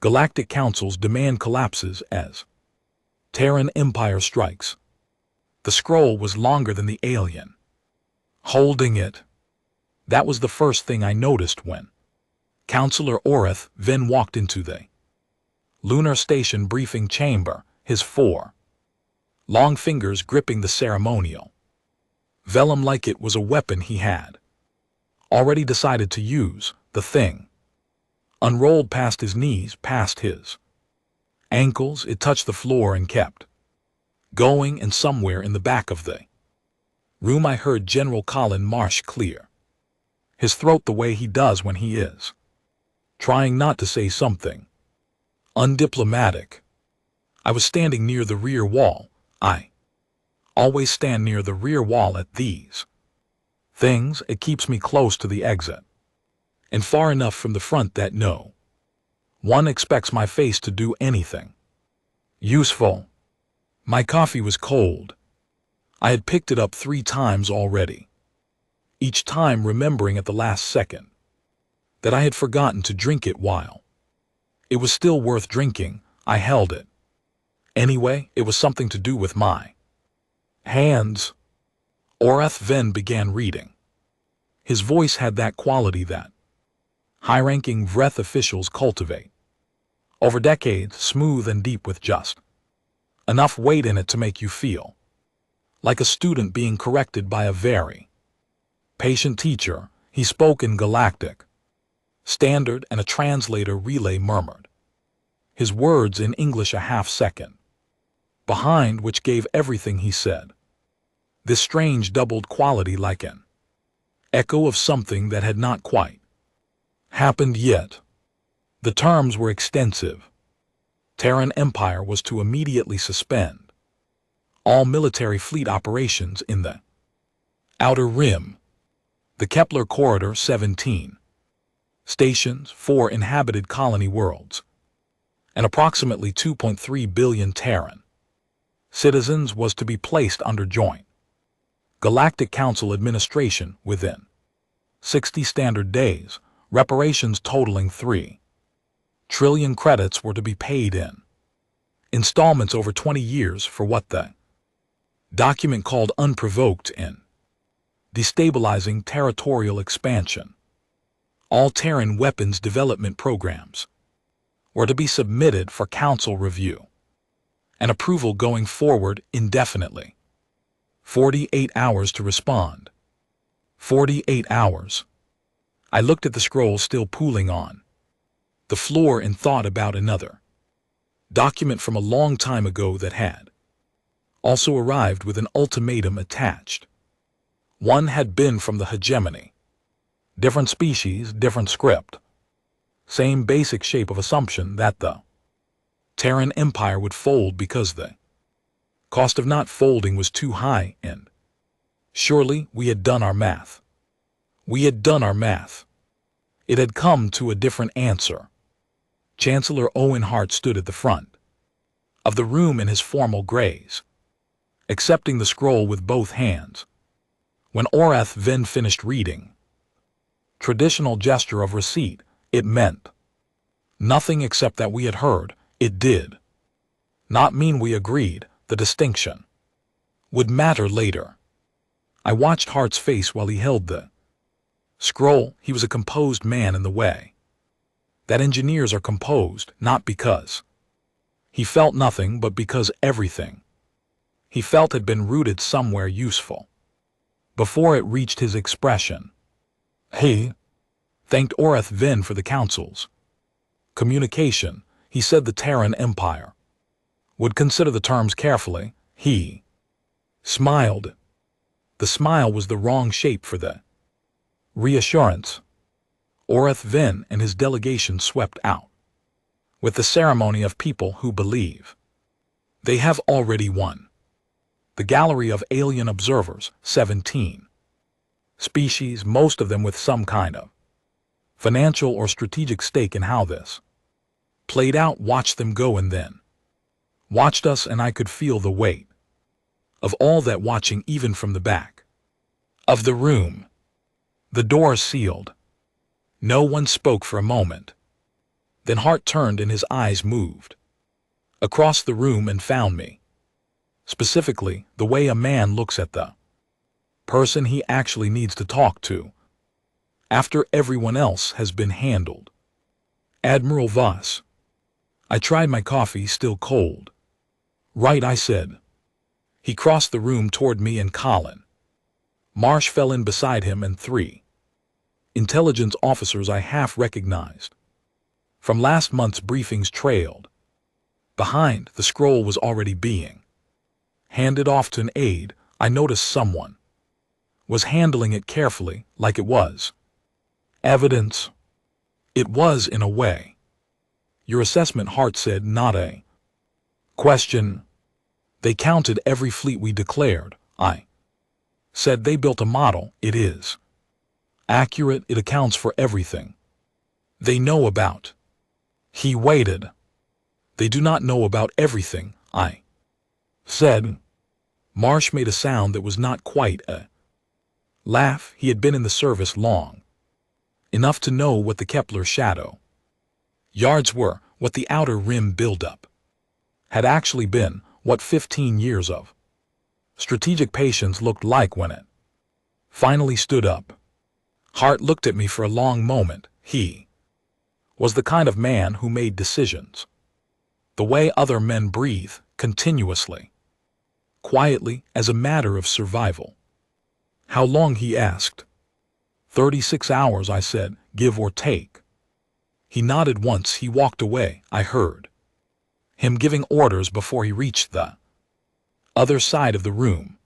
Galactic Council's demand collapses as Terran Empire strikes. The scroll was longer than the alien. Holding it. That was the first thing I noticed when Counselor Oreth then walked into the lunar station briefing chamber, his four long fingers gripping the ceremonial vellum like it was a weapon he had already decided to use. The thing unrolled past his knees, past his ankles. It touched the floor and kept going, and somewhere in the back of the room I heard General Colin Marsh clear his throat the way he does when he is trying not to say something undiplomatic. I was standing near the rear wall. I always stand near the rear wall at these things. It keeps me close to the exit and far enough from the front that no one expects my face to do anything useful. My coffee was cold. I had picked it up 3 times already, each time remembering at the last second that I had forgotten to drink it while it was still worth drinking. I held it. Anyway, it was something to do with my hands. Oreth then began reading. His voice had that quality that high-ranking Vreth officials cultivate over decades, smooth and deep with just enough weight in it to make you feel like a student being corrected by a very patient teacher. He spoke in Galactic standard, and a translator relay murmured his words in English a half-second behind, which gave everything he said this strange doubled quality, like an echo of something that had not quite happened yet. The terms were extensive. Terran Empire was to immediately suspend all military fleet operations in the Outer Rim, the Kepler Corridor 17 stations, 4 inhabited colony worlds, and approximately 2.3 billion Terran citizens was to be placed under joint Galactic Council administration within 60 standard days. Reparations totaling 3 trillion credits were to be paid in installments over 20 years for what the document called unprovoked and destabilizing territorial expansion. All Terran weapons development programs were to be submitted for Council review and approval going forward indefinitely. 48 hours to respond. 48 hours. I looked at the scroll still pooling on the floor and thought about another document from a long time ago that had also arrived with an ultimatum attached. One had been from the hegemony. Different species, different script. Same basic shape of assumption that the Terran Empire would fold because the cost of not folding was too high, and surely we had done our math. We had done our math. It had come to a different answer. Chancellor Owen Hart stood at the front of the room in his formal grays, accepting the scroll with both hands. When Oreth then finished reading, traditional gesture of receipt, it meant nothing except that we had heard. It did not mean we agreed. The distinction would matter later. I watched Hart's face while he held the scroll. He was a composed man in the way that engineers are composed, not because he felt nothing, but because everything he felt had been rooted somewhere useful before it reached his expression. He thanked Oreth then for the Council's communication. He said the Terran Empire would consider the terms carefully. He smiled. The smile was the wrong shape for the reassurance. Oreth then and his delegation swept out with the ceremony of people who believe they have already won. The gallery of alien observers, 17 species, most of them with some kind of financial or strategic stake in how this played out, watched them go and then watched us, and I could feel the weight of all that watching even from the back of the room. The door sealed. No one spoke for a moment. Then Hart turned and his eyes moved across the room and found me. Specifically, the way a man looks at the person he actually needs to talk to after everyone else has been handled. Admiral Voss. I tried my coffee, still cold. Right, I said. He crossed the room toward me and Colin. Marsh fell in beside him and 3 intelligence officers I half recognized from last month's briefings trailed behind. The scroll was already being handed off to an aide. I noticed someone was handling it carefully, like it was evidence. It was, in a way. Your assessment, Hart said, not a question. They counted every fleet we declared. I said they built a model. It is accurate. It accounts for everything they know about. He waited. They do not know about everything, I said. Marsh made a sound that was not quite a laugh. He had been in the service long enough to know what the Kepler shadow yards were, what the outer rim buildup had actually been, what 15 years of strategic patience looked like when it finally stood up. Hart looked at me for a long moment. He was the kind of man who made decisions the way other men breathe, continuously, quietly, as a matter of survival. How long, he asked. 36 hours, I said, give or take. He nodded once. He walked away. I heard him giving orders before he reached the other side of the room.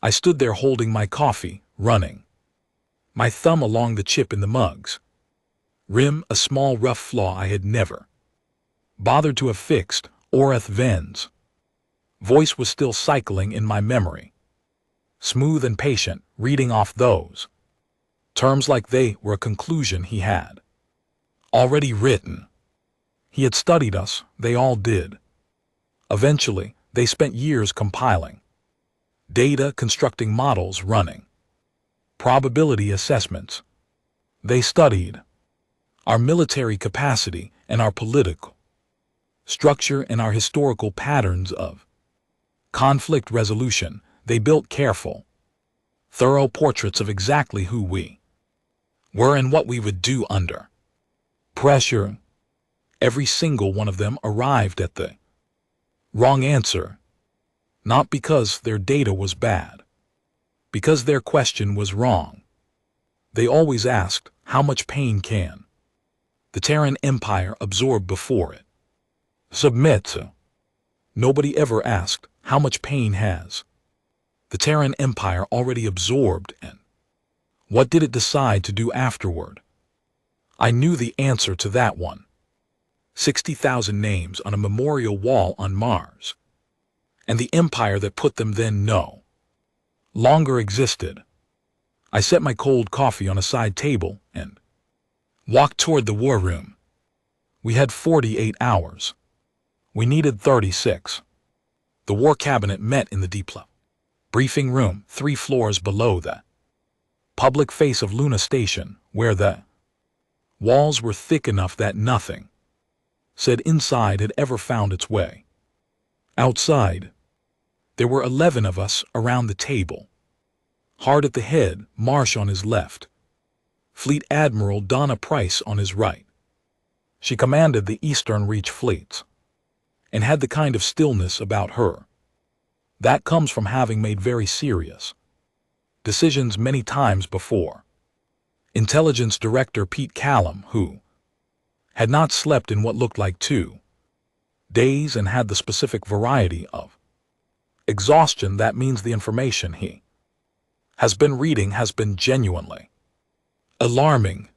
I stood there holding my coffee, running my thumb along the chip in the mug's rim, a small rough flaw I had never bothered to have fixed. Oreth Ven's voice was still cycling in my memory, smooth and patient, reading off those terms like they were a conclusion he had already written. He had studied us, they all did. Eventually, they spent years compiling data, constructing models, running probability assessments. They studied our military capacity and our political structure and our historical patterns of conflict resolution. They built careful, thorough portraits of exactly who we were and what we would do under pressure. Every single one of them arrived at the wrong answer, not because their data was bad, because their question was wrong. They always asked, how much pain can the Terran Empire absorb before it submits? Nobody ever asked, how much pain has the Terran Empire already absorbed, and what did it decide to do afterward? I knew the answer to that one. 60,000 names on a memorial wall on Mars. And the empire that put them then no longer existed. I set my cold coffee on a side table and walked toward the war room. We had 48 hours. We needed 36. The War Cabinet met in the Diplo briefing room, 3 floors below the public face of Luna Station, where the walls were thick enough that nothing said inside had ever found its way outside. There were 11 of us around the table. Hart at the head, Marsh on his left, Fleet Admiral Donna Price on his right. She commanded the Eastern Reach fleets and had the kind of stillness about her that comes from having made very serious decisions many times before. Intelligence Director Pete Callum, who had not slept in what looked like 2 days and had the specific variety of exhaustion that means the information he has been reading has been genuinely alarming,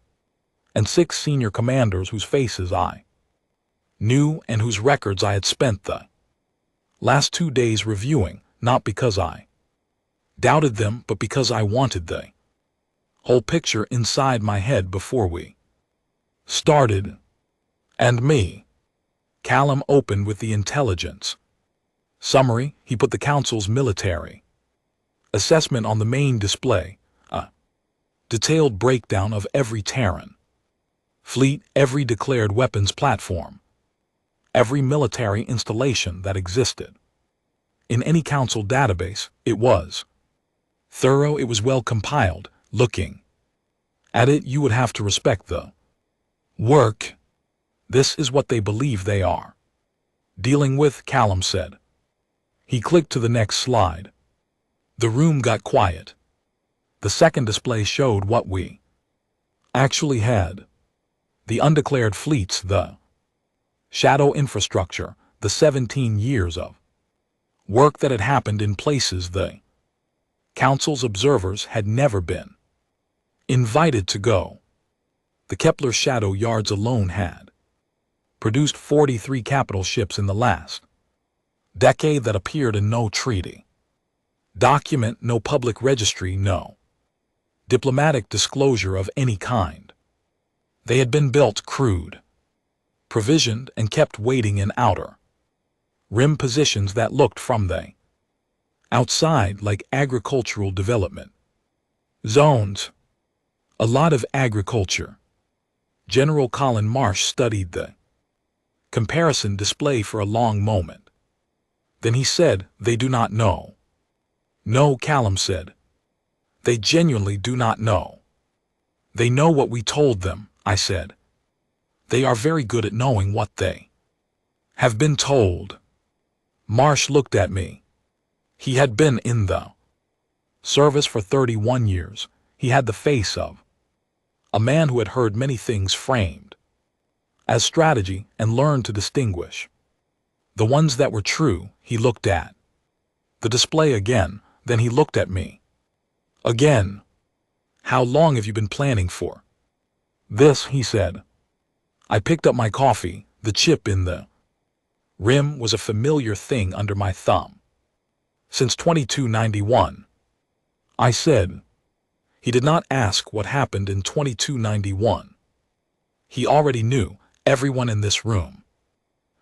and 6 senior commanders whose faces I knew and whose records I had spent the last 2 days reviewing, not because I doubted them, but because I wanted the whole picture inside my head before we started. And me. Callum opened with the intelligence summary. He put the Council's military assessment on the main display, a detailed breakdown of every Terran Fleet, every declared weapons platform, every military installation that existed. In any council database, it was thorough, it was well compiled. Looking at it, you would have to respect the work. This is what they believe they are dealing with, Callum said. He clicked to the next slide. The room got quiet. The second display showed what we actually had. The undeclared fleets, the shadow infrastructure, the 17 years of work that had happened in places the Council's observers had never been invited to go. The Kepler shadow yards alone had produced 43 capital ships in the last decade that appeared in no treaty document, no public registry, no diplomatic disclosure of any kind. They had been built, crewed, provisioned, and kept waiting in outer rim positions that looked from the outside like agricultural development zones. A lot of agriculture. General Colin Marsh studied the comparison display for a long moment. Then he said, "They do not know." "No," Callum said. "They genuinely do not know." "They know what we told them," I said. "They are very good at knowing what they have been told." Marsh looked at me. He had been in the service for 31 years. He had the face of a man who had heard many things framed as strategy and learned to distinguish the ones that were true. He looked at the display again, then he looked at me again. "How long have you been planning for this?" he said. I picked up my coffee. The chip in the rim was a familiar thing under my thumb. "Since 2291, I said. He did not ask what happened in 2291. He already knew. Everyone in this room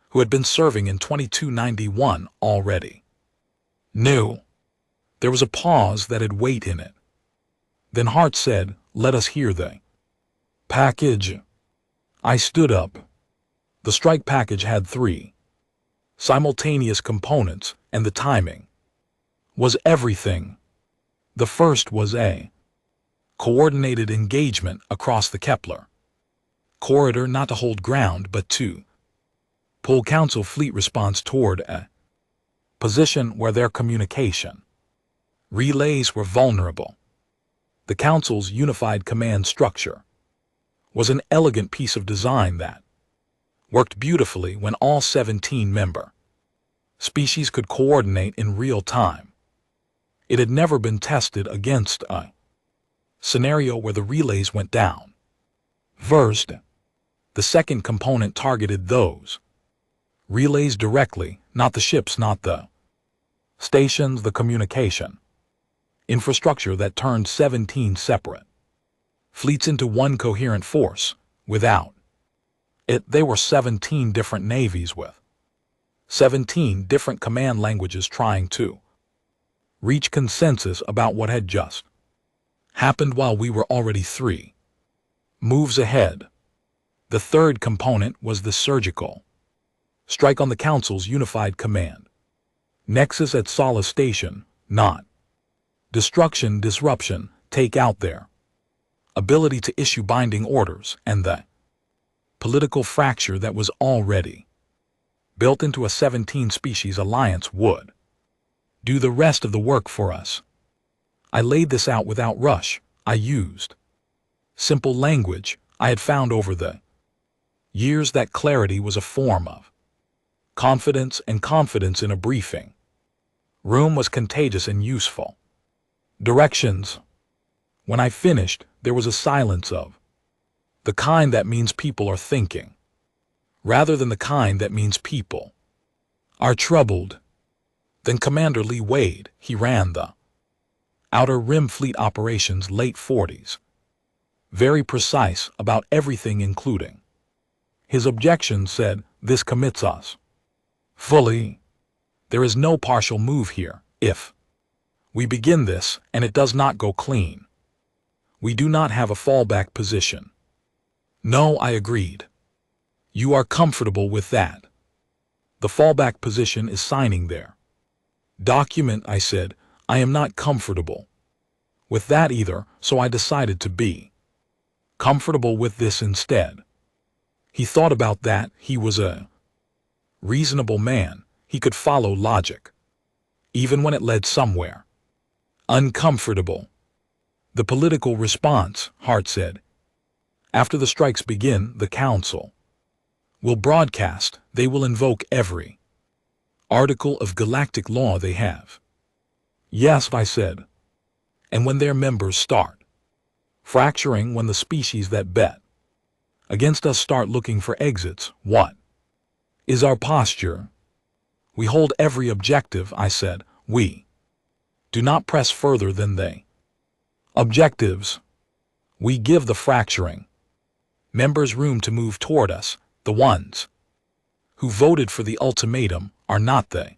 who had been serving in 2291 already knew. There was a pause that had weight in it. Then Hart said, "Let us hear the package." I stood up. The strike package had 3 simultaneous components, and the timing was everything. The first was a coordinated engagement across the Kepler corridor, not to hold ground but to pull Council fleet response toward a position where their communication relays were vulnerable. The Council's unified command structure was an elegant piece of design that worked beautifully when all 17 member species could coordinate in real time. It had never been tested against a scenario where the relays went down first. The second component targeted those relays directly, not the ships, not the stations, the communication infrastructure that turned 17 separate fleets into one coherent force. Without it, they were 17 different navies with 17 different command languages trying to reach consensus about what had just happened while we were already 3 moves ahead. The third component was the surgical strike on the Council's unified command nexus at Solace Station, not destruction, disruption, take out their ability to issue binding orders, and the political fracture that was already built into a 17-species alliance would do the rest of the work for us. I laid this out without rush. I used simple language. I had found over the years that clarity was a form of confidence, and confidence in a briefing room was contagious and useful. Directions. When I finished, there was a silence of the kind that means people are thinking, rather than the kind that means people are troubled. Then Commander Lee Wade, he ran the Outer Rim Fleet Operations, late 40s. Very precise about everything, including his objections, said, "This commits us fully. There is no partial move here. If we begin this and it does not go clean, we do not have a fallback position. No, I agreed. You are comfortable with that. The fallback position is signing there. Document, I said. I am not comfortable with that either, so I decided to be comfortable with this instead. He thought about that. He was a reasonable man. He could follow logic, even when it led somewhere uncomfortable. The political response, Hart said. After the strikes begin, the council will broadcast. They will invoke every article of galactic law they have. Yes, I said. And when their members start fracturing, when the species that bet against us start looking for exits, what is our posture? We hold every objective, I said. We do not press further than they objectives. We give the fracturing members room to move toward us. The ones who voted for the ultimatum are not they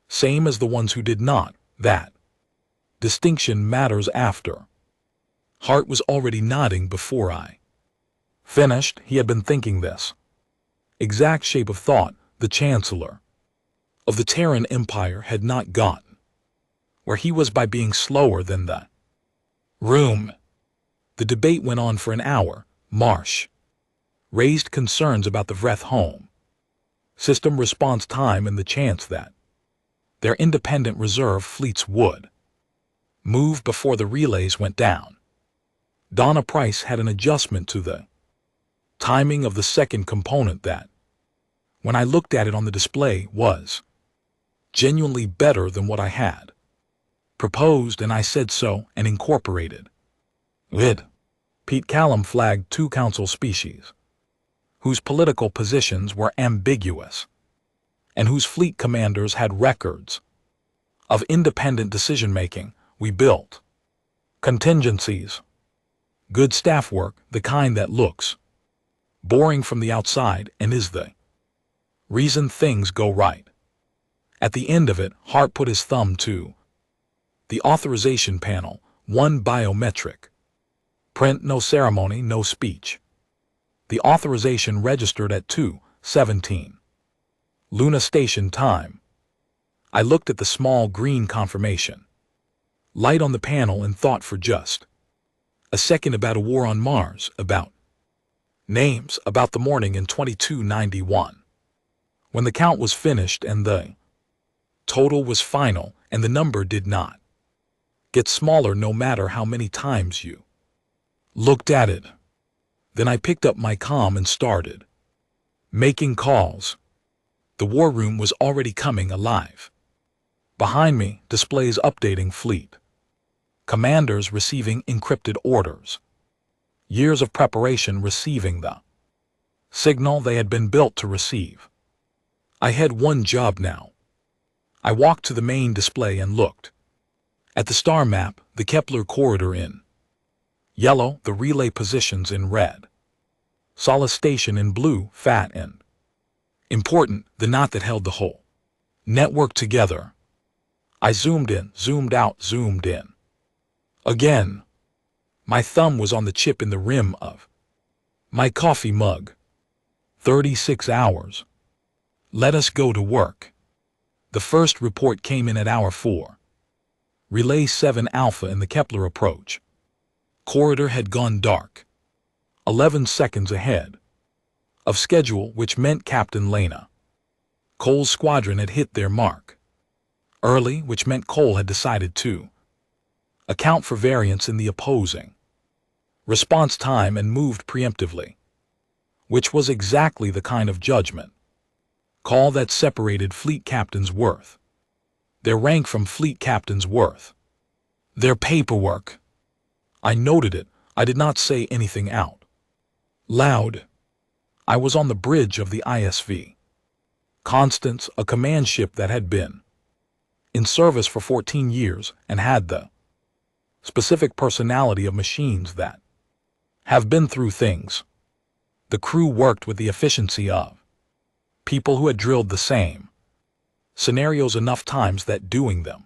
same as the ones who did not. That distinction matters after. Hart was already nodding before I finished. He had been thinking this exact shape of thought. The Chancellor of the Terran Empire had not gotten where he was by being slower than the room. The debate went on for an hour. Marsh raised concerns about the Vreth home system response time and the chance that their independent reserve fleets would move before the relays went down. Donna Price had an adjustment to the timing of the second component that, when I looked at it on the display, was genuinely better than what I had proposed, and I said so and incorporated it. Pete Callum flagged 2 council species whose political positions were ambiguous and whose fleet commanders had records of independent decision-making. We built contingencies, good staff work, the kind that looks boring from the outside and is the reason things go right. At the end of it, Hart put his thumb to the authorization panel. 1 biometric print, no ceremony, no speech. The authorization registered at 2:17 Luna Station time. I looked at the small green confirmation light on the panel and thought for just a second about a war on Mars, about names, about the morning in 2291. When the count was finished and the total was final and the number did not get smaller no matter how many times you looked at it. Then I picked up my comm and started making calls. The war room was already coming alive. Behind me, displays updating fleet commanders receiving encrypted orders. Years of preparation receiving the signal they had been built to receive. I had one job now. I walked to the main display and looked at the star map, the Kepler corridor in yellow, the relay positions in red, Solace Station in blue, fat and important, the knot that held the whole network together. I zoomed in, zoomed out, zoomed in. Again, my thumb was on the chip in the rim of my coffee mug. 36 hours. Let us go to work. The first report came in at hour 4. Relay 7 Alpha in the Kepler approach corridor had gone dark. 11 seconds ahead of schedule, which meant Captain Lena Cole's squadron had hit their mark early, which meant Cole had decided to account for variance in the opposing response time and moved preemptively, which was exactly the kind of judgment call that separated fleet captains' worth, their rank from fleet captains' worth, their paperwork. I noted it. I did not say anything out loud. I was on the bridge of the ISV Constance, a command ship that had been in service for 14 years and had the specific personality of machines that have been through things. The crew worked with the efficiency of people who had drilled the same scenarios enough times that doing them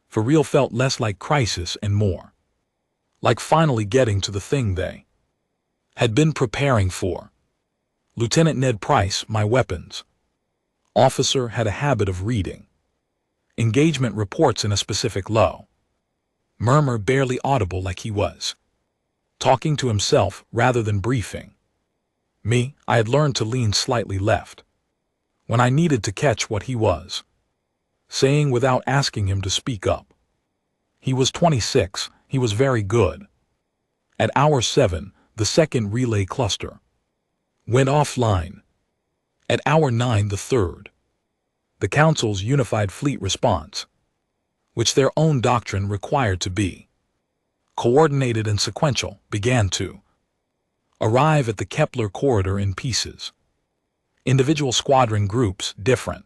for real felt less like crisis and more like finally getting to the thing they Had been preparing for. Lieutenant Ned Price, my weapons officer, had a habit of reading engagement reports in a specific low murmur, barely audible, like he was talking to himself rather than briefing me. I had learned to lean slightly left when I needed to catch what he was saying without asking him to speak up. He was 26. He was very good. At hour 7, the second relay cluster went offline. At hour 9, the third. The Council's unified fleet response, which their own doctrine required to be coordinated and sequential, began to arrive at the Kepler corridor in pieces. Individual squadron groups, different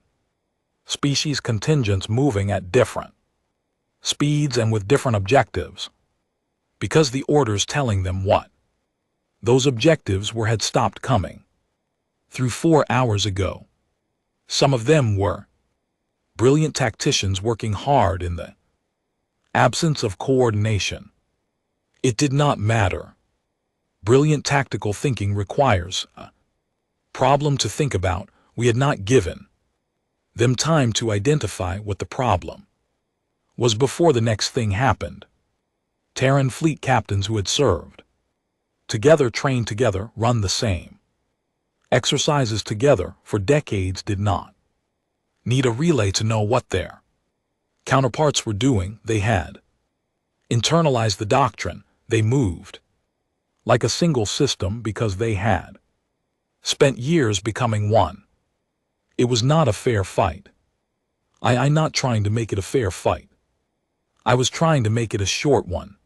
species contingents moving at different speeds and with different objectives, because the orders telling them what those objectives were had stopped coming through 4 hours ago. Some of them were brilliant tacticians working hard in the absence of coordination. It did not matter. Brilliant tactical thinking requires a problem to think about. We had not given them time to identify what the problem was before the next thing happened. Terran fleet captains who had served together, trained together, run the same exercises together for decades did not need a relay to know what their counterparts were doing. They had internalized the doctrine. They moved like a single system because they had spent years becoming one. It was not a fair fight. I'm not trying to make it a fair fight. I was trying to make it a short one.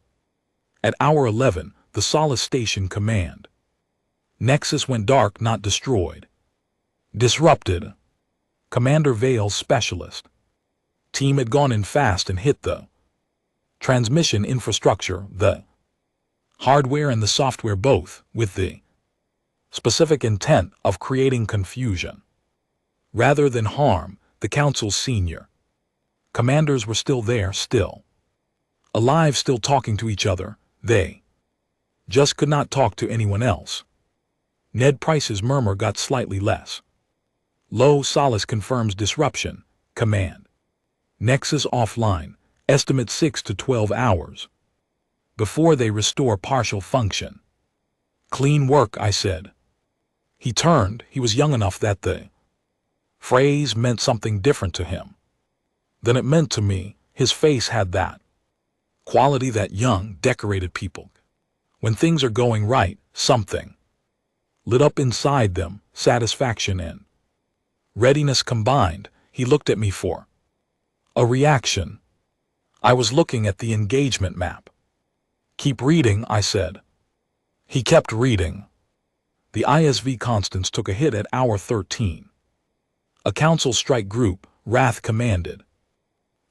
At hour 11, the Solace Station command nexus went dark, not destroyed. Disrupted. Commander Vale's specialist team had gone in fast and hit the transmission infrastructure, the hardware and the software, both with the specific intent of creating confusion rather than harm. The Council's senior commanders were still there, still alive, still talking to each other. They just could not talk to anyone else. Ned Price's murmur got slightly less low. Solace confirms disruption. Command nexus offline. Estimate 6 to 12 hours before they restore partial function. Clean work, I said. He turned. He was young enough that the phrase meant something different to him than it meant to me. His face had that quality that young, decorated people, when things are going right, something lit up inside them, satisfaction and readiness combined. He looked at me for a reaction. I was looking at the engagement map. Keep reading, I said. He kept reading. The ISV Constance took a hit at hour 13. A Council strike group, Wrath commanded.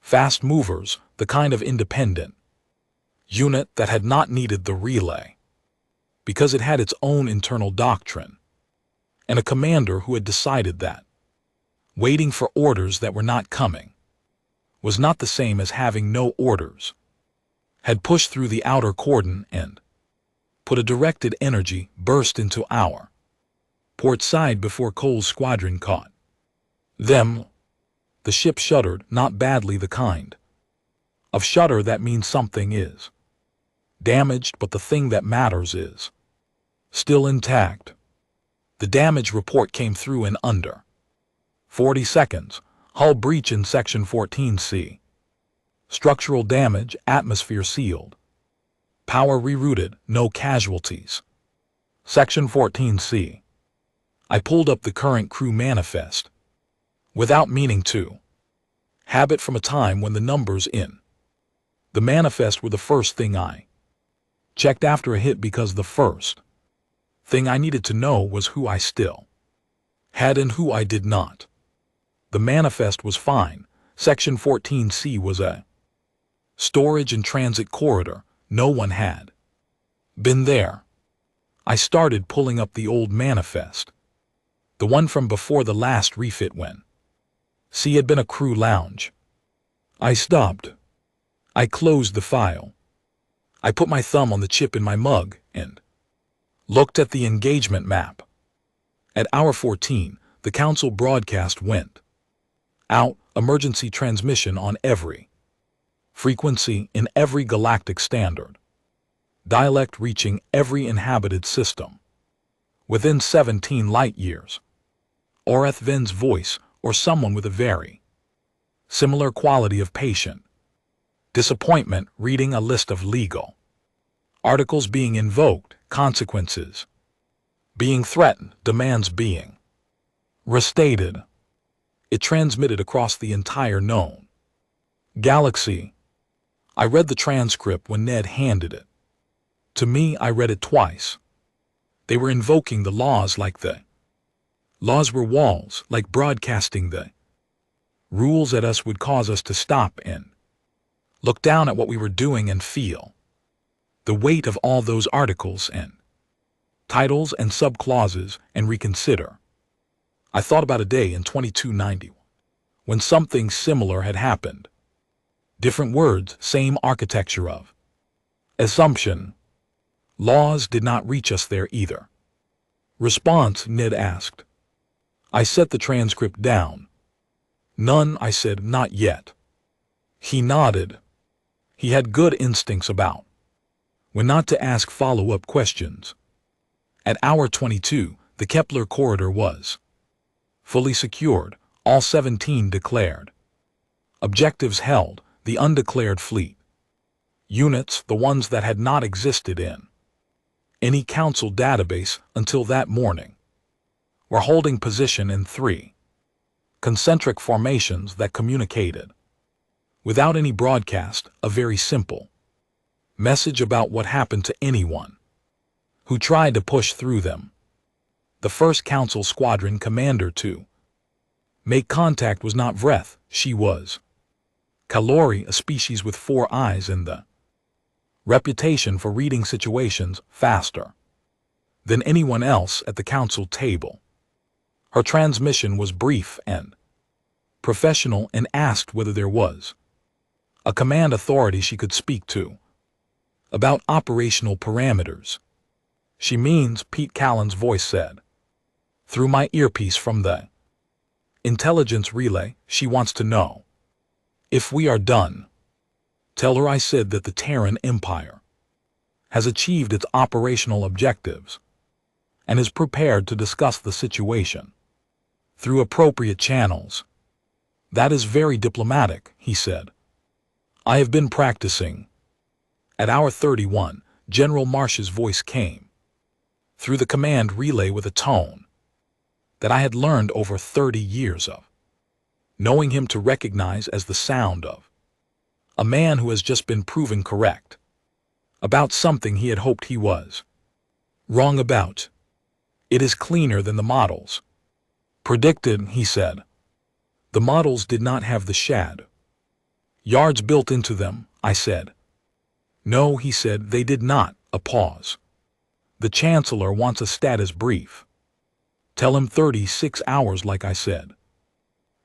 Fast movers, the kind of independent unit that had not needed the relay because it had its own internal doctrine, and a commander who had decided that waiting for orders that were not coming was not the same as having no orders, had pushed through the outer cordon and put a directed energy burst into our port side before Cole's squadron caught them. The ship shuddered, not badly, the kind of shudder that means something is damaged, but the thing that matters is still intact. The damage report came through in under 40 seconds. Hull breach in Section 14C. Structural damage, atmosphere sealed. Power rerouted, no casualties. Section 14C. I pulled up the current crew manifest without meaning to. Habit from a time when the numbers in the manifest were the first thing I checked after a hit, because the first thing I needed to know was who I still had and who I did not. The manifest was fine. Section 14C was a storage and transit corridor. No one had been there. I started pulling up the old manifest, the one from before the last refit when C had been a crew lounge. I stopped. I closed the file. I put my thumb on the chip in my mug and Looked at the engagement map. At hour 14, the council broadcast went out, emergency transmission on every frequency in every galactic standard, dialect reaching every inhabited system within 17 light years. Oreth Vin's voice, or someone with a very similar quality of patient disappointment, reading a list of legal articles being invoked, consequences being threatened, demands being restated. It transmitted across the entire known galaxy. I read the transcript when Ned handed it to me. I read it twice. They were invoking the laws like the laws were walls, like broadcasting the rules at us would cause us to stop and look down at what we were doing and feel the weight of all those articles and titles and subclauses and reconsider. I thought about a day in 2290 when something similar had happened. Different words, same architecture of assumption. Laws did not reach us there either. Response, Ned asked. I set the transcript down. None, I said, not yet. He nodded. He had good instincts about when not to ask follow-up questions. At hour 22, the Kepler corridor was fully secured, all 17 declared. Objectives held, the undeclared fleet. Units, the ones that had not existed in any council database until that morning, were holding position in 3 concentric formations that communicated without any broadcast, a very simple message about what happened to anyone who tried to push through them. The first council squadron commander to make contact was not Vreth, she was Kalori, a species with 4 eyes and the reputation for reading situations faster than anyone else at the council table. Her transmission was brief and professional and asked whether there was a command authority she could speak to about operational parameters. She means, Pete Callan's voice said through my earpiece from the intelligence relay, she wants to know if we are done. Tell her I said that the Terran Empire has achieved its operational objectives and is prepared to discuss the situation through appropriate channels. That is very diplomatic, he said. I have been practicing. At hour 31, General Marsh's voice came through the command relay with a tone that I had learned over 30 years of knowing him to recognize as the sound of a man who has just been proven correct about something he had hoped he was wrong about. It is cleaner than the models predicted, he said. The models did not have the shad yards built into them, I said. No, he said, they did not. A pause. The Chancellor wants a status brief. Tell him 36 hours, like I said.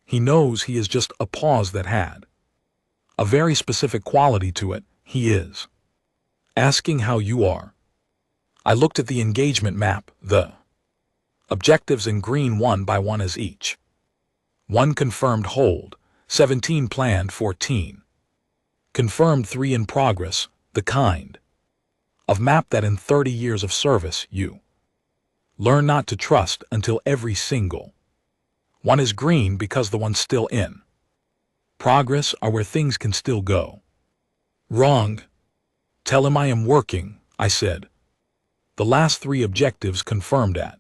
He knows he is just a pause that had a very specific quality to it. He is asking how you are. I looked at the engagement map, the objectives in green one by one as each. 1 confirmed hold, 17 planned, 14 confirmed, 3 in progress, the kind of map that in 30 years of service you learn not to trust until every single one is green, because the ones still in progress are where things can still go wrong. Tell him I am working, I said. The last 3 objectives confirmed at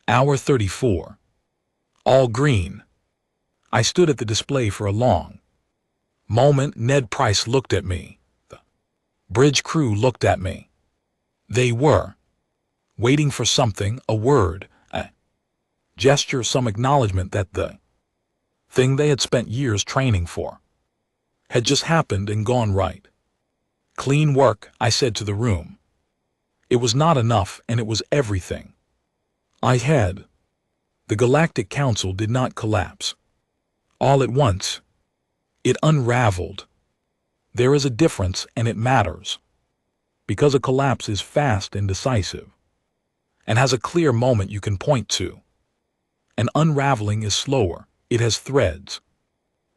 hour 34. All green. I stood at the display for a long moment. Ned Price looked at me. The bridge crew looked at me. They were waiting for something, a word, a gesture, some acknowledgement that the thing they had spent years training for had just happened and gone right. Clean work, I said to the room. It was not enough, and it was everything I had. The Galactic Council did not collapse all at once. It unraveled. There is a difference, and it matters, because a collapse is fast and decisive. and has a clear moment you can point to. And unraveling is slower, it has threads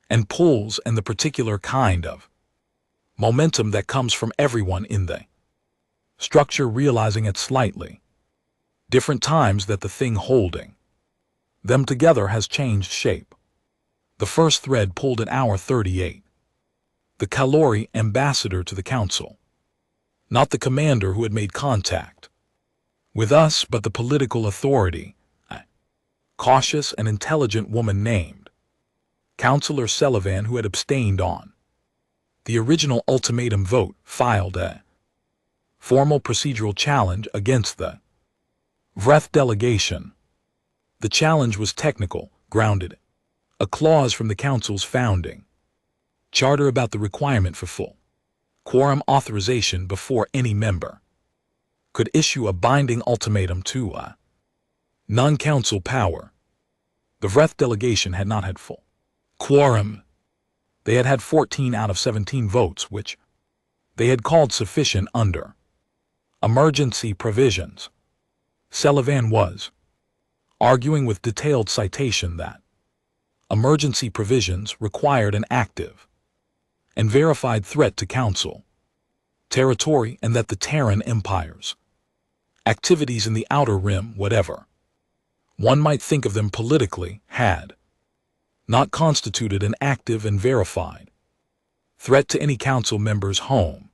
and pulls and the particular kind of momentum that comes from everyone in the structure realizing at slightly different times that the thing holding them together has changed shape. The first thread pulled at hour 38. The Kalori ambassador to the council. Not the commander who had made contact with us, but the political authority, a cautious and intelligent woman named Councillor Sullivan, who had abstained on the original ultimatum vote, filed a formal procedural challenge against the Vreth delegation. The challenge was technical, grounded a clause from the council's founding charter about the requirement for full quorum authorization before any member could issue a binding ultimatum to a non-council power. The Vreth delegation had not had full quorum. They had had 14 out of 17 votes, which they had called sufficient under emergency provisions. Sullivan was arguing with detailed citation that emergency provisions required an active and verified threat to council territory, and that the Terran Empire's activities in the Outer Rim, whatever one might think of them politically, had not constituted an active and verified threat to any council member's home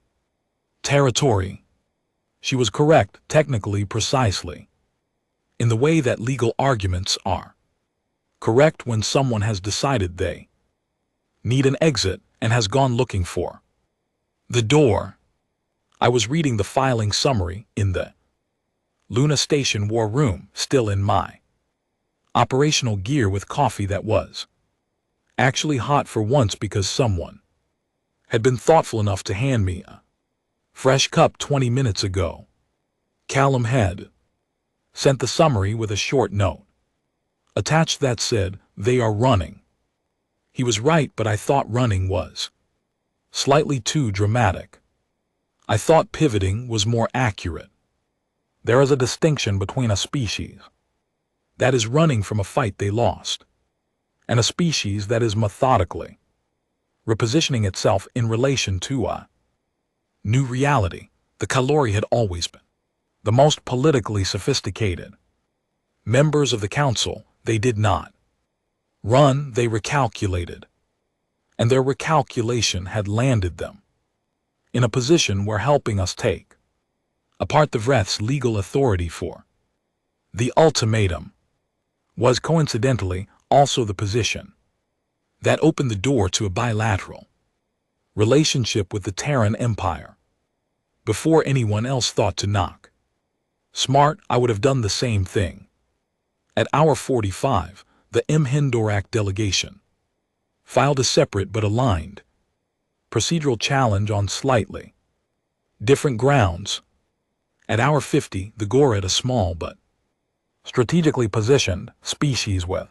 territory. She was correct, technically, precisely, in the way that legal arguments are correct when someone has decided they need an exit and has gone looking for the door. I was reading the filing summary in the Luna Station war room, still in my operational gear, with coffee that was actually hot for once because someone had been thoughtful enough to hand me a fresh cup 20 minutes ago. Callum had sent the summary with a short note attached that said, "They are running." He was right, but I thought running was slightly too dramatic. I thought pivoting was more accurate. There is a distinction between a species that is running from a fight they lost and a species that is methodically repositioning itself in relation to a new reality. The Kalori had always been the most politically sophisticated members of the council. They did not run, they recalculated, and their recalculation had landed them in a position where helping us take apart the Vreth's legal authority for the ultimatum was coincidentally also the position that opened the door to a bilateral relationship with the Terran Empire before anyone else thought to knock. Smart, I would have done the same thing. At hour 45, the Mhindorak delegation filed a separate but aligned procedural challenge on slightly different grounds. At hour 50, the Gorad, a small but strategically positioned species with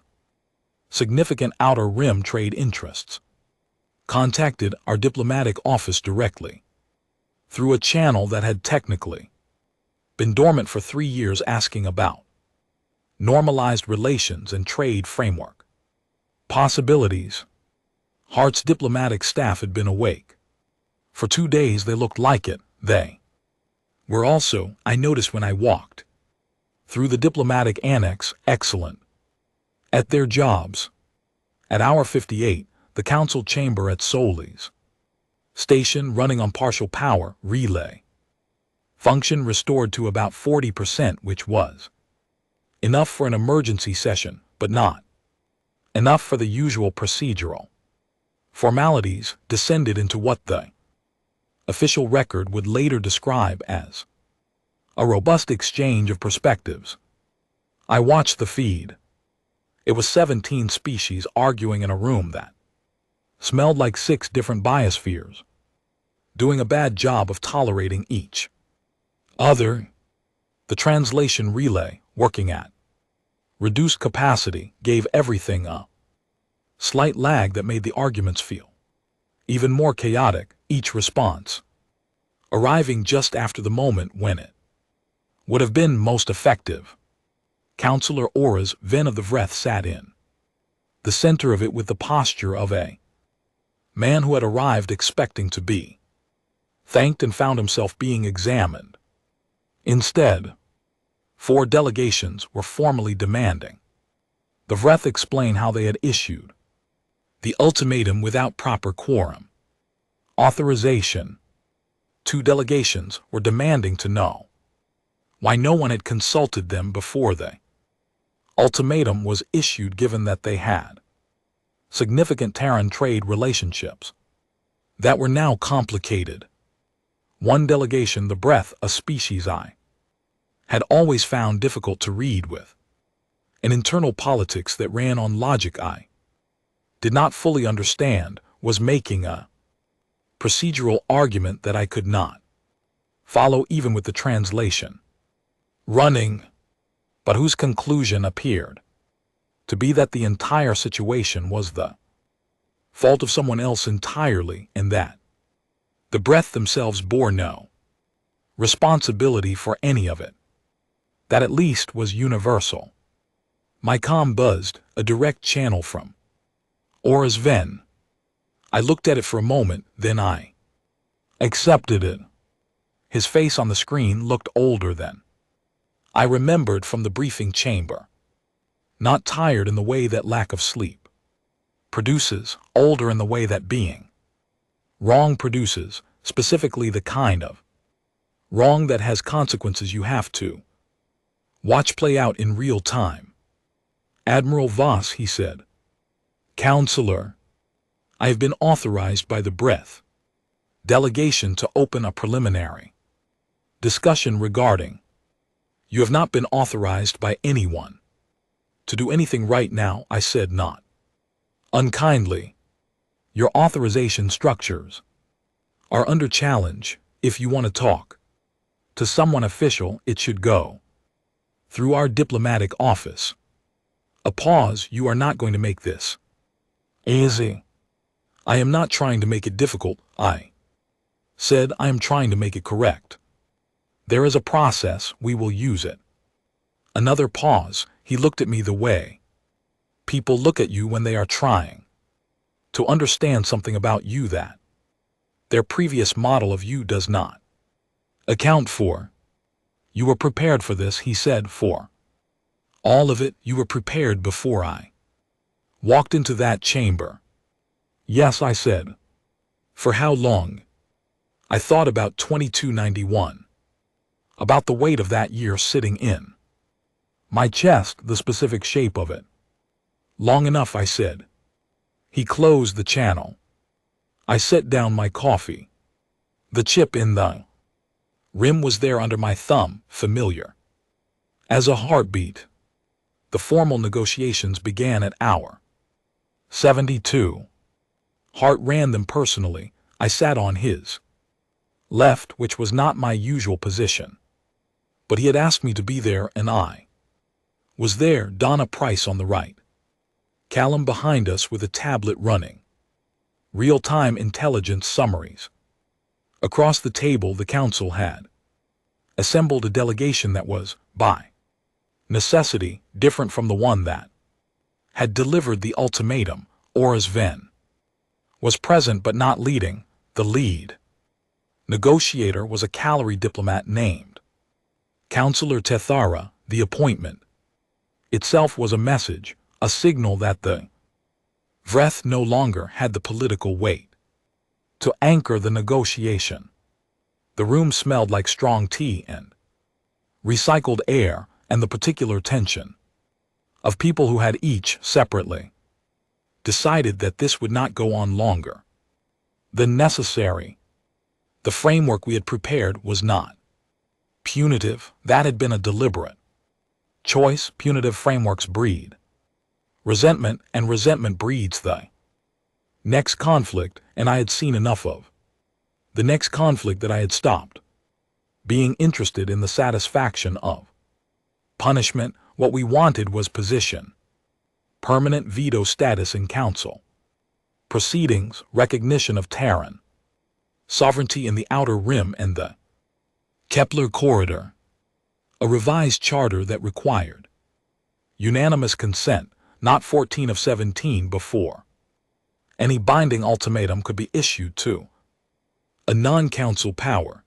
significant outer rim trade interests, contacted our diplomatic office directly through a channel that had technically been dormant for 3 years, asking about normalized relations and trade framework possibilities. Hart's diplomatic staff had been awake. For 2 days they looked like it. They were also, I noticed when I walked through the diplomatic annex, excellent at their jobs. At hour 58, the council chamber at Soli's station, running on partial power, relay function restored to about 40%, which was enough for an emergency session, but not enough for the usual procedural formalities, descended into what the official record would later describe as a robust exchange of perspectives. I watched the feed. It was 17 species arguing in a room that smelled like 6 different biospheres, doing a bad job of tolerating each other. The translation relay, working at reduced capacity, gave everything a slight lag that made the arguments feel even more chaotic, each response arriving just after the moment when it would have been most effective. Counselor Aura's Ven of the Vreth sat in the center of it with the posture of a man who had arrived expecting to be thanked and found himself being examined. Instead, 4 delegations were formally demanding the Vreth explain how they had issued the ultimatum without proper quorum. Authorization. 2 delegations were demanding to know why no one had consulted them before the ultimatum was issued, given that they had significant Terran trade relationships that were now complicated. 1 delegation, the breath, a species I had always found difficult to read with, an internal politics that ran on logic I did not fully understand, was making a procedural argument that I could not follow even with the translation running, but whose conclusion appeared to be that the entire situation was the fault of someone else entirely, and that the breath themselves bore no responsibility for any of it. That at least was universal. My comm buzzed, a direct channel from Aura's Ven. I looked at it for a moment, then I accepted it. His face on the screen looked older than I remembered from the briefing chamber. Not tired in the way that lack of sleep produces, older in the way that being wrong produces, specifically the kind of wrong that has consequences you have to watch play out in real time. Admiral Voss, he said. Counselor, I have been authorized by the breath delegation to open a preliminary discussion regarding. You have not been authorized by anyone to do anything right now, I said, not unkindly. Your authorization structures are under challenge. If you want to talk to someone official, it should go through our diplomatic office. A pause. You are not going to make this easy. I am not trying to make it difficult, I said. I am trying to make it correct. There is a process, we will use it. Another pause. He looked at me the way people look at you when they are trying to understand something about you that their previous model of you does not account for. You were prepared for this, he said, for all of it. You were prepared before I walked into that chamber. Yes, I said. For how long? I thought about 2291. About the weight of that year sitting in my chest, the specific shape of it. Long enough, I said. He closed the channel. I set down my coffee. The chip in the rim was there under my thumb, familiar as a heartbeat. The formal negotiations began at hour 72. Hart ran them personally. I sat on his left, which was not my usual position, but he had asked me to be there, and I was there. Donna Price on the right, Callum behind us with a tablet running real-time intelligence summaries. Across the table, the council had assembled a delegation that was, by necessity, different from the one that had delivered the ultimatum. Aura's Ven was present but not leading. The lead negotiator was a Calorie diplomat named Counselor Tethara. The appointment itself was a message, a signal that the Vreth no longer had the political weight to anchor the negotiation. The room smelled like strong tea and recycled air, and the particular tension of people who had each, separately, decided that this would not go on longer than necessary. The framework we had prepared was not punitive. That had been a deliberate choice. Punitive frameworks breed resentment, and resentment breeds the next conflict, and I had seen enough of the next conflict that I had stopped being interested in the satisfaction of punishment. What we wanted was position, permanent veto status in council proceedings, recognition of Terran sovereignty in the Outer Rim and the Kepler Corridor. A revised charter that required unanimous consent, not 14 of 17 before. Any binding ultimatum could be issued to a non-council power.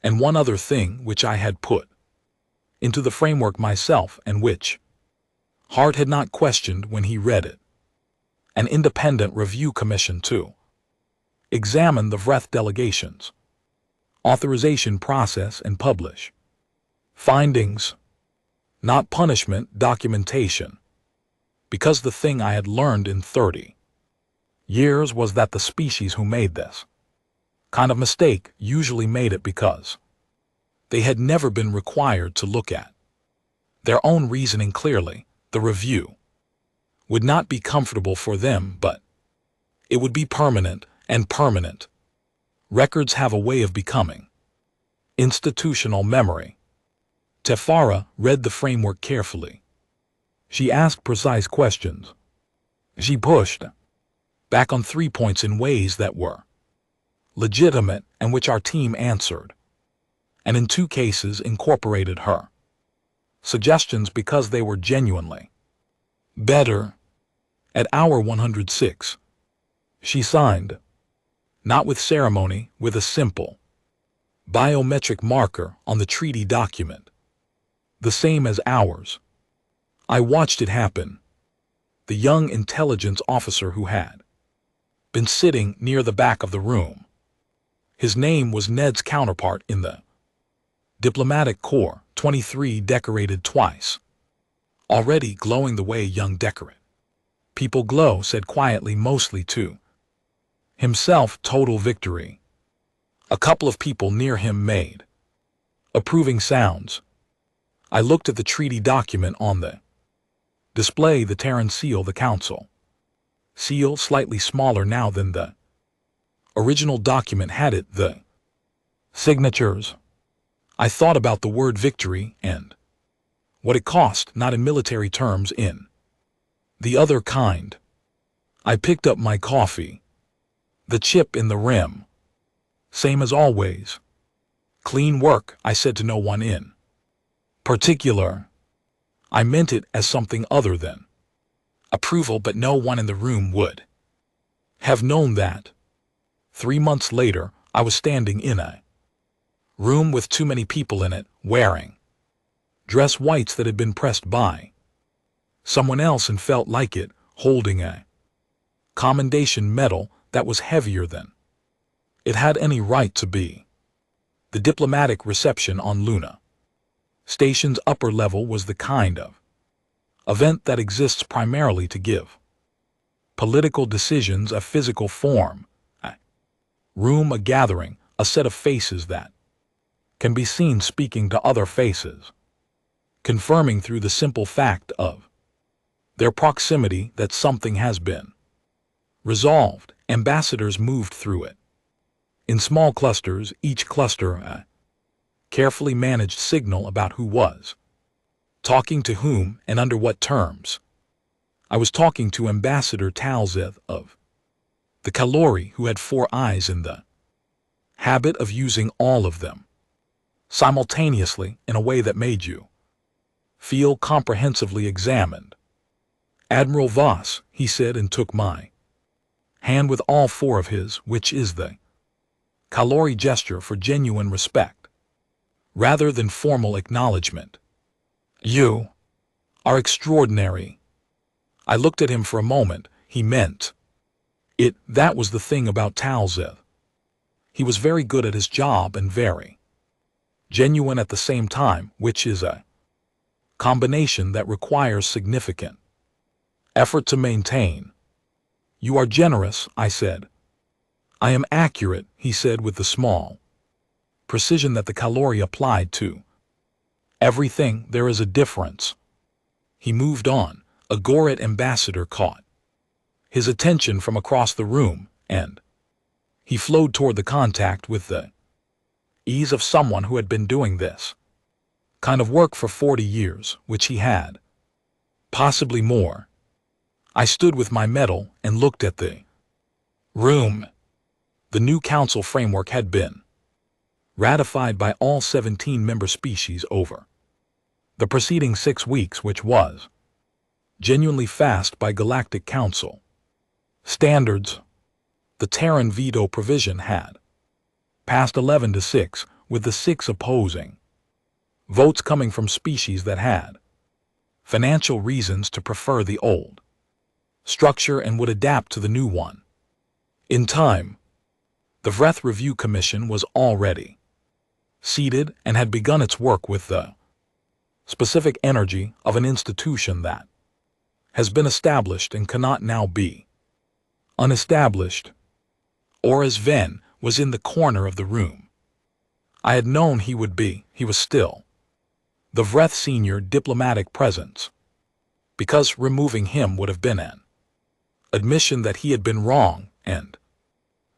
And one other thing which I had put into the framework myself and which Hart had not questioned when he read it. An independent review commission to examine the VRETH delegations, authorization process and publish findings, not punishment documentation. Because the thing I had learned in 30 years was that the species who made this kind of mistake usually made it because they had never been required to look at their own reasoning clearly. The review would not be comfortable for them, but it would be permanent, and permanent records have a way of becoming institutional memory. Tefara read the framework carefully. She asked precise questions. She pushed back on 3 points in ways that were legitimate and which our team answered, and in 2 cases incorporated her suggestions because they were genuinely better. At hour 106, she signed, not with ceremony, with a simple biometric marker on the treaty document, the same as ours. I watched it happen. The young intelligence officer who had been sitting near the back of the room. His name was Ned's counterpart in the diplomatic corps, 23, decorated twice. Already glowing the way young decorate people glow, said quietly, mostly to himself, total victory. A couple of people near him made approving sounds. I looked at the treaty document on the display, the Terran seal, the council seal, slightly smaller now than the original document had it, the signatures. I thought about the word victory and what it cost, not in military terms, in the other kind. I picked up my coffee. The chip in the rim. Same as always. Clean work, I said to no one in particular. I meant it as something other than approval, but no one in the room would have known that. 3 months later, I was standing in a room with too many people in it, wearing dress whites that had been pressed by someone else and felt like it, holding a commendation medal that was heavier than it had any right to be. The diplomatic reception on Luna Station's upper level was the kind of event that exists primarily to give political decisions a physical form, a room, a gathering, a set of faces that can be seen speaking to other faces, confirming through the simple fact of their proximity that something has been resolved. Ambassadors moved through it in small clusters, each cluster a carefully managed signal about who was talking to whom and under what terms. I was talking to Ambassador Talzeth of the Kalori, who had 4 eyes in the habit of using all of them simultaneously in a way that made you feel comprehensively examined. Admiral Voss, he said, and took my hand with all 4 of his, which is the Kalori gesture for genuine respect, rather than formal acknowledgement. You are extraordinary. I looked at him for a moment. He meant it. That was the thing about Talzeth. He was very good at his job and very genuine at the same time, which is a combination that requires significant effort to maintain. You are generous, I said. I am accurate, he said with the small precision that the Kalori applied to everything. There is a difference. He moved on. A Goret ambassador caught his attention from across the room, and he flowed toward the contact with the ease of someone who had been doing this kind of work for 40 years, which he had, possibly more. I stood with my medal and looked at the room. The new council framework had been ratified by all 17 member species over The preceding 6 weeks, which was genuinely fast by Galactic Council standards, the Terran veto provision had passed 11-6, with the 6 opposing votes coming from species that had financial reasons to prefer the old structure and would adapt to the new one. In time, the Vreth Review Commission was already seated and had begun its work with the specific energy of an institution that has been established and cannot now be unestablished. Or as Ven was in the corner of the room I had known he would be, he was still the Vreth senior diplomatic presence, because removing him would have been an admission that he had been wrong, and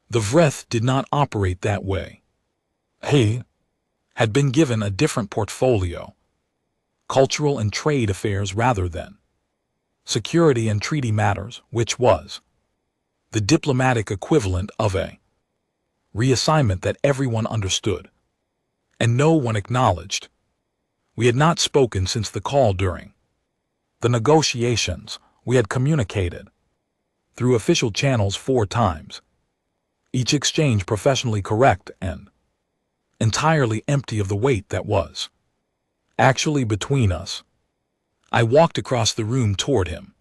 the Vreth did not operate that way. He had been given a different portfolio, cultural and trade affairs rather than security and treaty matters, which was the diplomatic equivalent of a reassignment that everyone understood and no one acknowledged. We had not spoken since the call during the negotiations. We had communicated through official channels 4 times, each exchange professionally correct and entirely empty of the weight that was actually between us. I walked across the room toward him.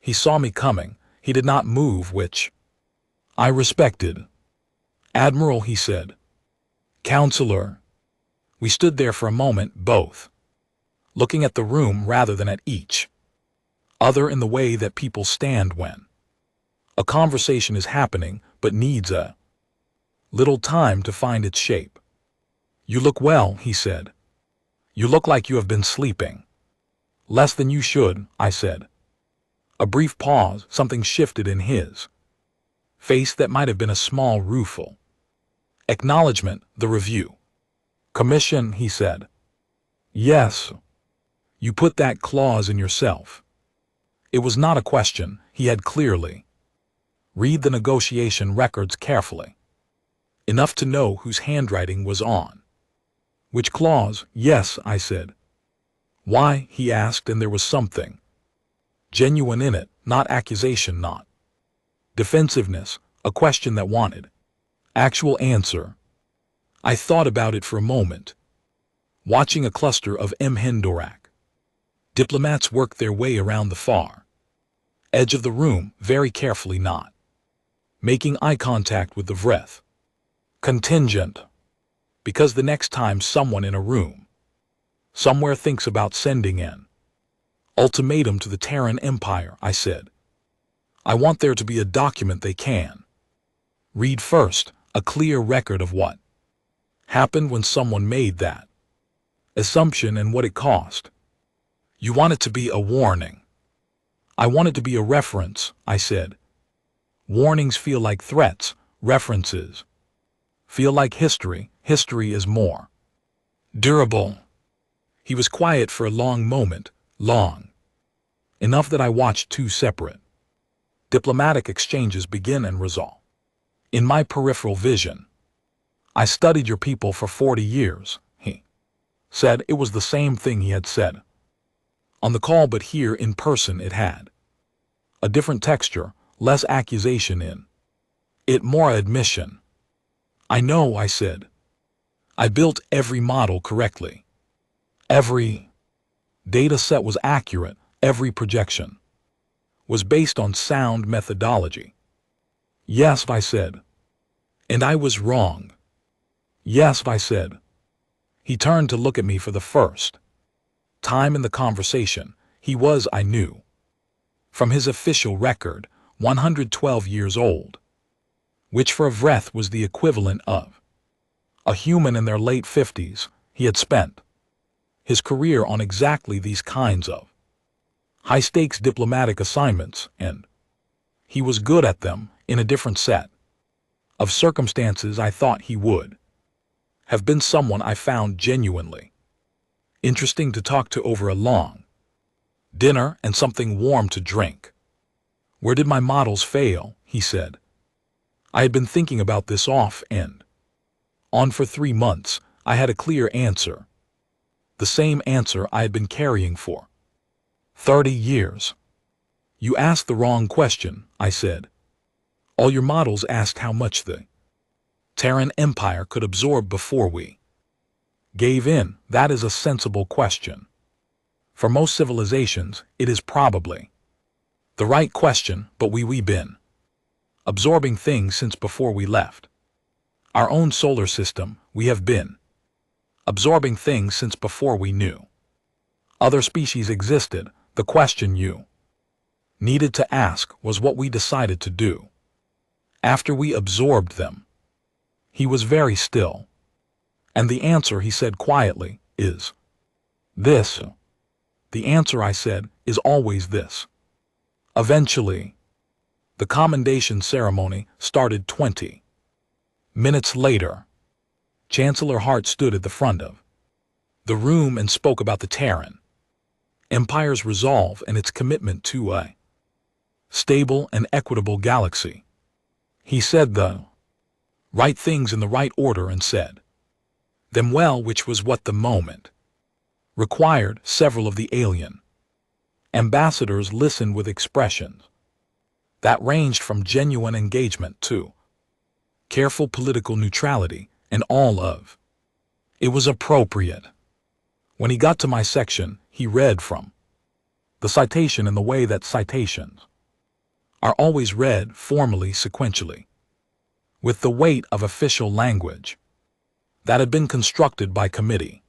He saw me coming. He did not move, which I respected. "Admiral," he said. "Counselor." We stood there for a moment, both looking at the room rather than at each other in the way that people stand when a conversation is happening but needs a little time to find its shape. "You look well," he said. "You look like you have been sleeping less than you should," I said. A brief pause, something shifted in his face that might have been a small rueful acknowledgement. "The review commission," he said. "Yes. You put that clause in yourself." It was not a question. He had clearly read the negotiation records carefully, enough to know whose handwriting was on which clause. "Yes," I said. "Why?" he asked, and there was something genuine in it, not accusation, not defensiveness, a question that wanted actual answer. I thought about it for a moment, watching a cluster of Mhindorak diplomats work their way around the far edge of the room, very carefully, not making eye contact with the Vreth contingent, because the next time someone in a room somewhere thinks about sending an ultimatum to the Terran Empire, I said, I want there to be a document they can read first, a clear record of what happened when someone made that assumption and what it cost. You want it to be a warning. I want it to be a reference, I said. Warnings feel like threats, references feel like history. History is more durable. He was quiet for a long moment, long enough that I watched 2 separate diplomatic exchanges begin and resolve in my peripheral vision. "I studied your people for 40 years, he said. It was the same thing he had said on the call, but here in person it had a different texture, less accusation in it, more admission. "I know," I said. "I built every model correctly. Every data set was accurate. Every projection was based on sound methodology." "Yes," I said. "And I was wrong." "Yes," I said. He turned to look at me for the first time in the conversation. He was, I knew, from his official record, 112 years old, which for a Vreth was the equivalent of a human in their late 50s. He had spent his career on exactly these kinds of high-stakes diplomatic assignments, and he was good at them in a different set of circumstances. I thought he would have been someone I found genuinely interesting to talk to over a long dinner and something warm to drink. "Where did my models fail?" he said. I had been thinking about this off and on for 3 months. I had a clear answer. The same answer I had been carrying for 30 years. You asked the wrong question, I said. All your models asked how much the Terran Empire could absorb before we gave in. That is a sensible question. For most civilizations, it is probably the right question, but we've been absorbing things since before we left our own solar system. We have been absorbing things since before we knew other species existed. The question you needed to ask was what we decided to do after we absorbed them. He was very still. And the answer, he said quietly, is this. The answer, I said, is always this. Eventually, the commendation ceremony started 20 minutes later. Chancellor Hart stood at the front of the room and spoke about the Terran Empire's resolve and its commitment to a stable and equitable galaxy. He said the right things in the right order and said them well, which was what the moment required. Several of the alien ambassadors listened with expressions that ranged from genuine engagement to careful political neutrality, and all of it was appropriate. When he got to my section, he read from the citation in the way that citations are always read, formally, sequentially, with the weight of official language that had been constructed by committee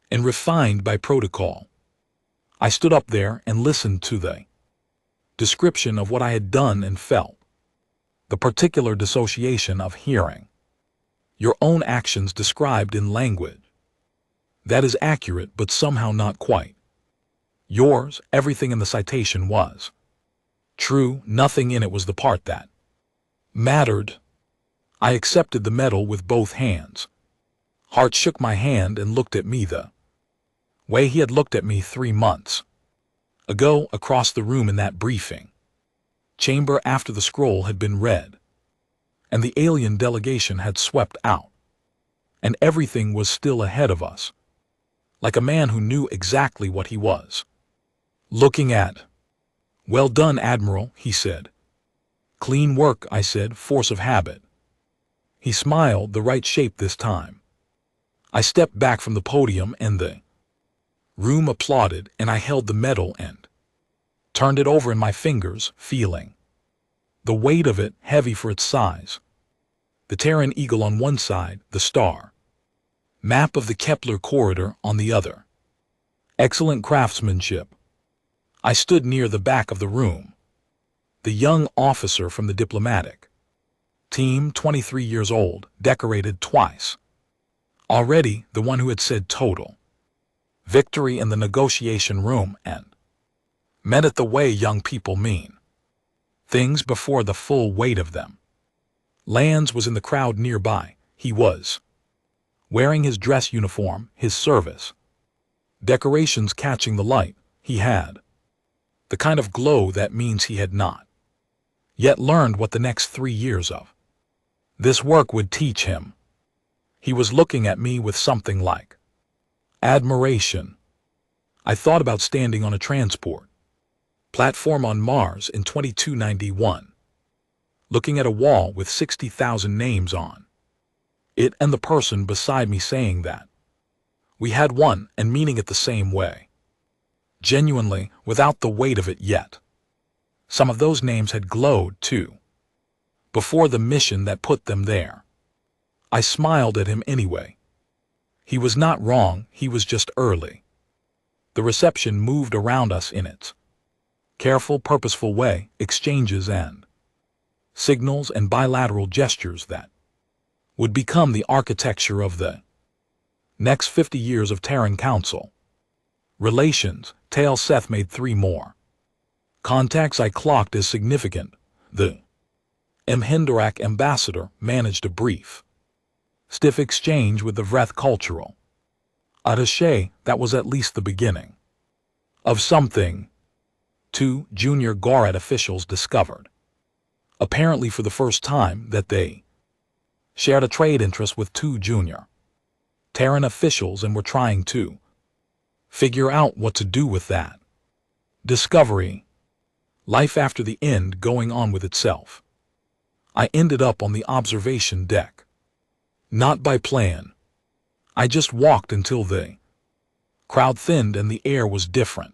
and refined by protocol. I stood up there and listened to the description of what I had done and felt the particular dissociation of hearing your own actions described in language that is accurate but somehow not quite yours. Everything in the citation was true, nothing in it was the part that mattered. I accepted the medal with both hands. Hart shook my hand and looked at me the way he had looked at me 3 months ago across the room in that briefing chamber after the scroll had been read and the alien delegation had swept out and everything was still ahead of us, like a man who knew exactly what he was looking at. Well done, Admiral, he said. Clean work, I said, force of habit. He smiled, the right shape this time. I stepped back from the podium and the room applauded, and I held the medal and turned it over in my fingers, feeling the weight of it, heavy for its size. The Terran eagle on one side, the star map of the Kepler corridor on the other. Excellent craftsmanship. I stood near the back of the room. The young officer from the diplomatic team, 23 years old, decorated twice already, the one who had said total victory in the negotiation room and meant it the way young people mean things before the full weight of them. Lands was in the crowd nearby. He was wearing his dress uniform, his service decorations catching the light. He had the kind of glow that means he had not yet learned what the next 3 years of this work would teach him. He was looking at me with something like admiration. I thought about standing on a transport platform on Mars in 2291, looking at a wall with 60,000 names on it and the person beside me saying that we had one and meaning it the same way. Genuinely, without the weight of it yet. Some of those names had glowed, too, before the mission that put them there. I smiled at him anyway. He was not wrong, he was just early. The reception moved around us in its careful, purposeful way, exchanges and signals and bilateral gestures that would become the architecture of the next 50 years of Terran Council relations. Tail Seth made 3 more contacts I clocked as significant. The Mhindarak ambassador managed a brief, stiff exchange with the Vreth cultural attaché. That was at least the beginning of something. 2 junior Gorat officials discovered, apparently for the first time, that they shared a trade interest with 2 junior Terran officials and were trying to Figure out what to do with that. Discovery. Life after the end going on with itself. I ended up on the observation deck. Not by plan. I just walked until the crowd thinned and the air was different.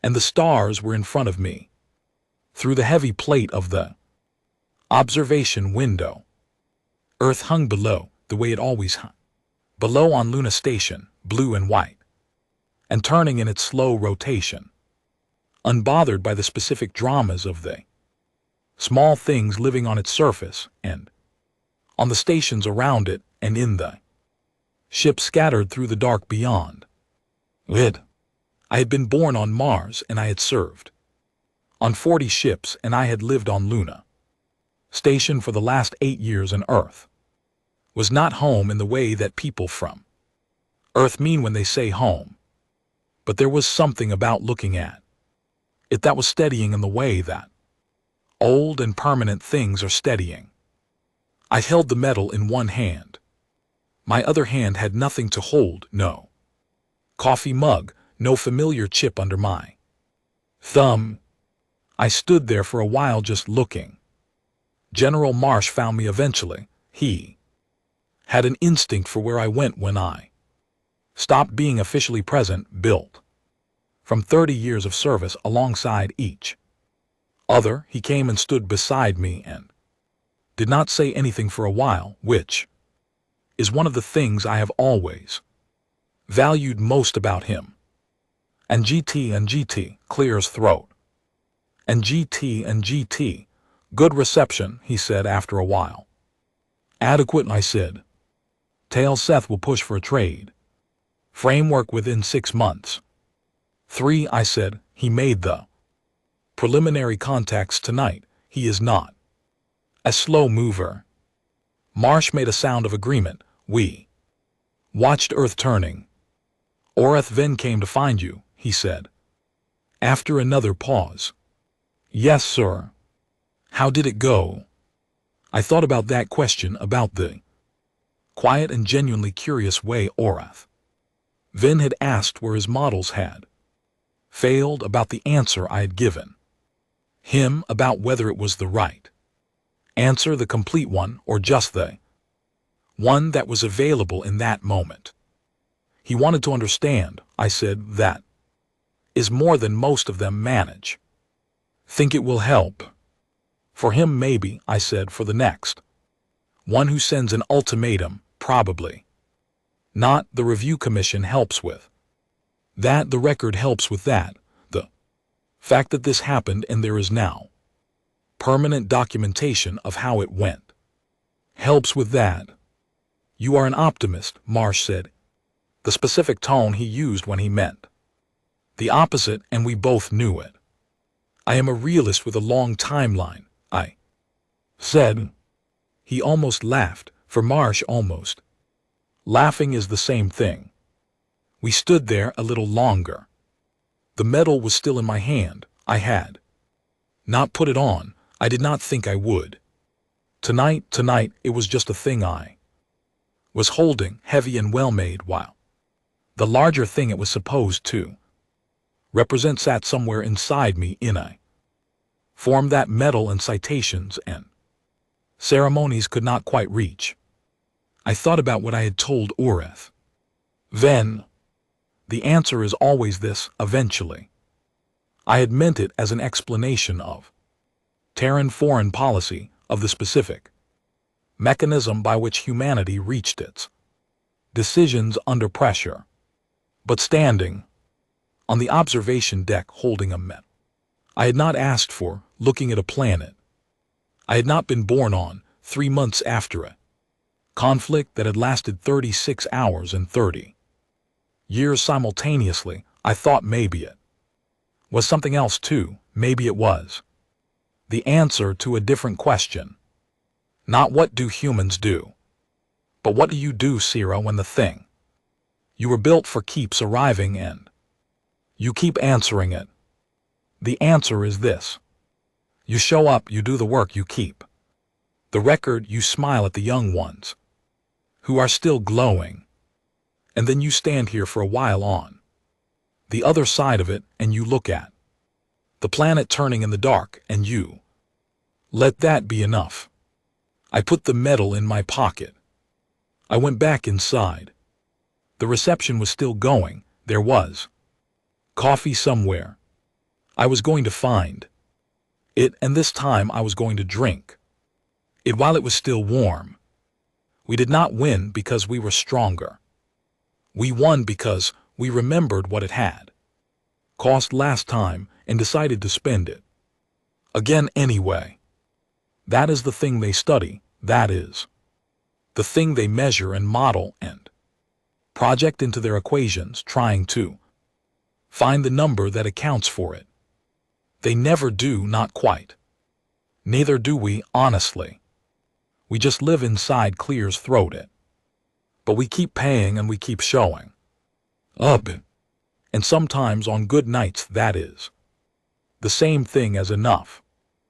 And the stars were in front of me. Through the heavy plate of the observation window. Earth hung below, the way it always hung. Below on Luna Station, blue and white. And turning in its slow rotation. Unbothered by the specific dramas of the small things living on its surface and on the stations around it and in the ships scattered through the dark beyond. I had been born on Mars and I had served on 40 ships and I had lived on Luna Station for the last 8 years, and Earth was not home in the way that people from Earth mean when they say home. But there was something about looking at it that was steadying in the way that old and permanent things are steadying. I held the metal in one hand. My other hand had nothing to hold, no coffee mug, no familiar chip under my thumb. I stood there for a while just looking. General Marsh found me eventually. He had an instinct for where I went when I stopped being officially present, built from 30 years of service alongside each other. He came and stood beside me and did not say anything for a while, which is one of the things I have always valued most about him. And GT, clear as throat. And GT, good reception, he said after a while. Adequate, I said. Tail Seth will push for a trade framework within 6 months. 3, I said, he made the preliminary contacts tonight. He is not a slow mover. Marsh made a sound of agreement. We watched Earth turning. Oreth then came to find you, he said. After another pause. Yes, sir. How did it go? I thought about that question, about the quiet and genuinely curious way Oreth Vin had asked where his models had failed, about the answer I had given him, about whether it was the right answer, the complete one, or just the one that was available in that moment. He wanted to understand, I said, that is more than most of them manage. Think it will help? For him maybe, I said, for the next one who sends an ultimatum, probably not. The review commission helps with that, the record helps with that, the fact that this happened and there is now permanent documentation of how it went helps with that. You are an optimist, Marsh said, the specific tone he used when he meant the opposite, and we both knew it. I am a realist with a long timeline, I said. He almost laughed, for Marsh almost laughing is the same thing. We stood there a little longer. The medal was still in my hand. I had not put it on. I did not think I would. Tonight, it was just a thing I was holding, heavy and well-made, while the larger thing it was supposed to represent sat somewhere inside me in a form that medal and citations and ceremonies could not quite reach. I thought about what I had told Oreth. Then, the answer is always this, eventually. I had meant it as an explanation of Terran foreign policy, of the specific mechanism by which humanity reached its decisions under pressure. But standing on the observation deck holding a medal I had not asked for, looking at a planet I had not been born on, 3 months after a conflict that had lasted 36 hours and 30 years simultaneously, I thought maybe it was something else too. Maybe it was the answer to a different question. Not what do humans do, but what do you do, Sierra, when the thing you were built for keeps arriving and you keep answering it? The answer is this. You show up, you do the work, you keep the record, you smile at the young ones who are still glowing, and then you stand here for a while on The other side of it, and you look at the planet turning in the dark, and you let that be enough. I put the medal in my pocket. I went back inside. The reception was still going. There was coffee somewhere. I was going to find it, and this time I was going to drink it while it was still warm. We did not win because we were stronger. We won because we remembered what it had cost last time and decided to spend it again anyway. That is the thing they study. That is the thing they measure and model and project into their equations, trying to find the number that accounts for it. They never do, not quite. Neither do we, honestly. We just live inside Clear's throat it. But we keep paying and we keep showing up. And sometimes on good nights that is the same thing as enough.